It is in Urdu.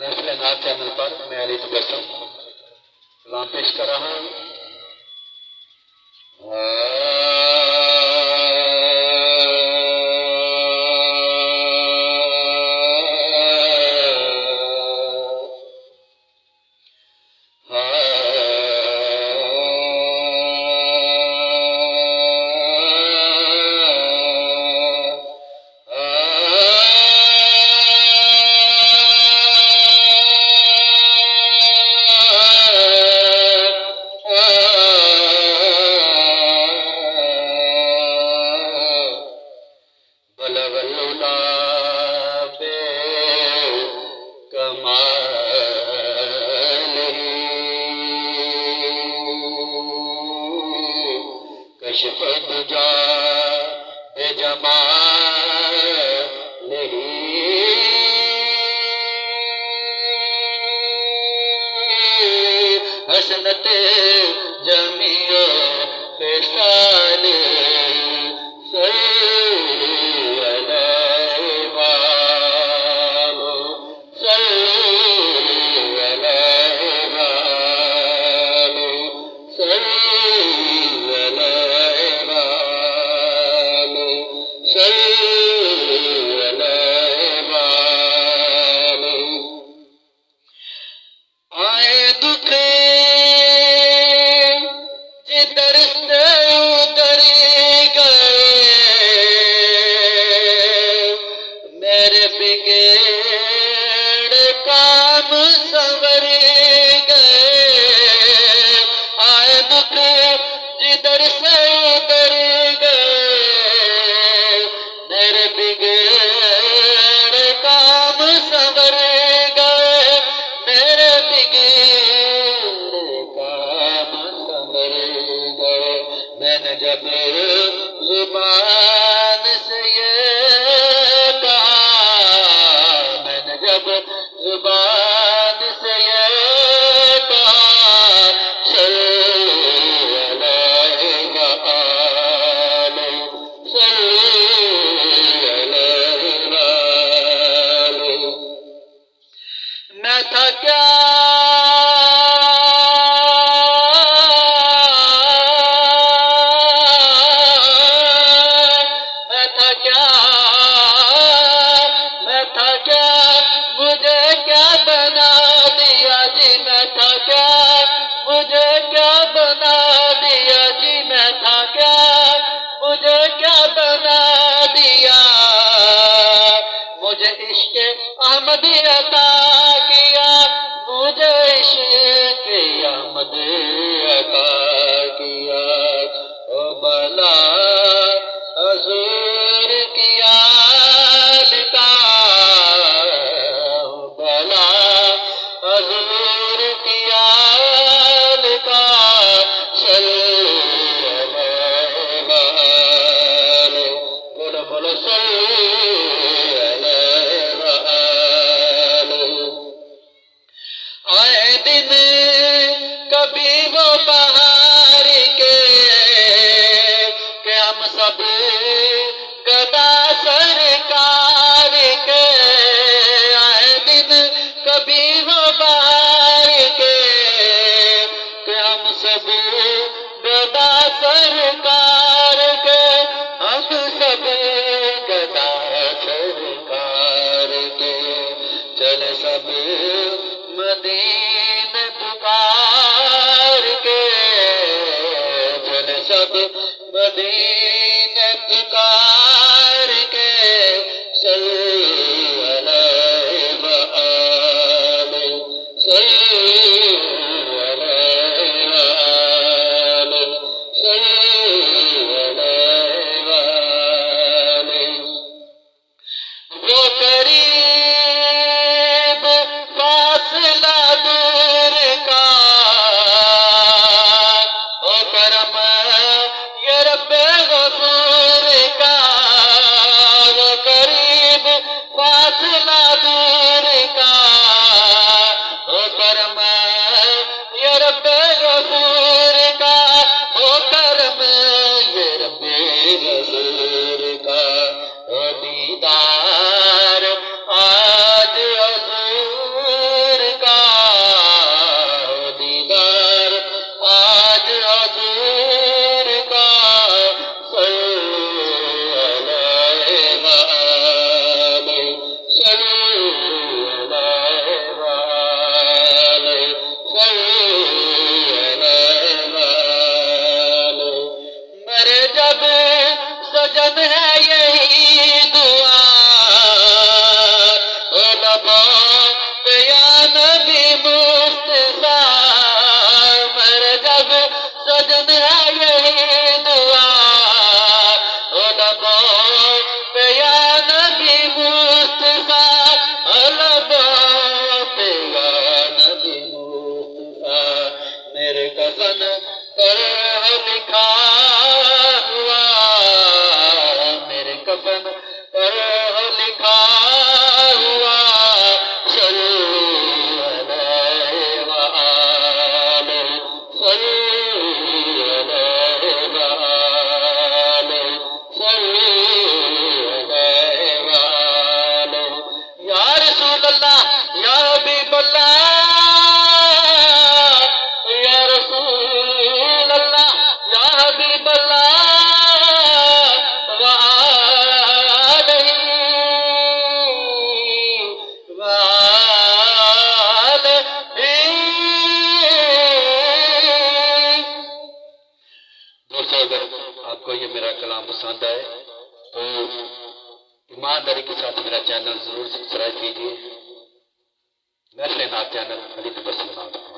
محفل نعت چینل پر میں علی تبسم کلام پیش کر رہا ہوں۔ کشف دجا بے جمال حسنت جمیع خصال جب زبان سے یہ کہا، میں نے جب زبان سے یہ کہا، صلی علیہ وآلہ، صلی علیہ وآلہ، میں تھا کیا احمد عطا کیا، مجھے عشق احمد عطا کیا، او بلا حضور کیا لکھا، او بلا حضور کیا لکھا، صلی علیہ وآلہ، بولو بولو صلی کبھی وہ بہار کے کہ ہم سب گدا سرکار کے، آئے دن کبھی وہ بہار کے کہ ہم سب گدا سرکار کے، ہم سب گدا سرکار کے، چلے سب مدینے پکار کے، چلے سب مدینے پکار کے، صلی علیہ وآلہ، صلی علیہ وآلہ، صلی علیہ وآلہ، وہ قریب فاصلہ دور کا، او کرم یہ رب غفور کا، وہ قریب فاصلہ دور کا، او کرم یہ رب غفور کا، او کرم یہ رب غفور کا، او دیدار سے اگر آپ کو یہ میرا کلام پسند آئے تو ایمانداری کے ساتھ میرا چینل ضرور سبسکرائب کیجیے. محفل نعت چینل علی تبسم نام.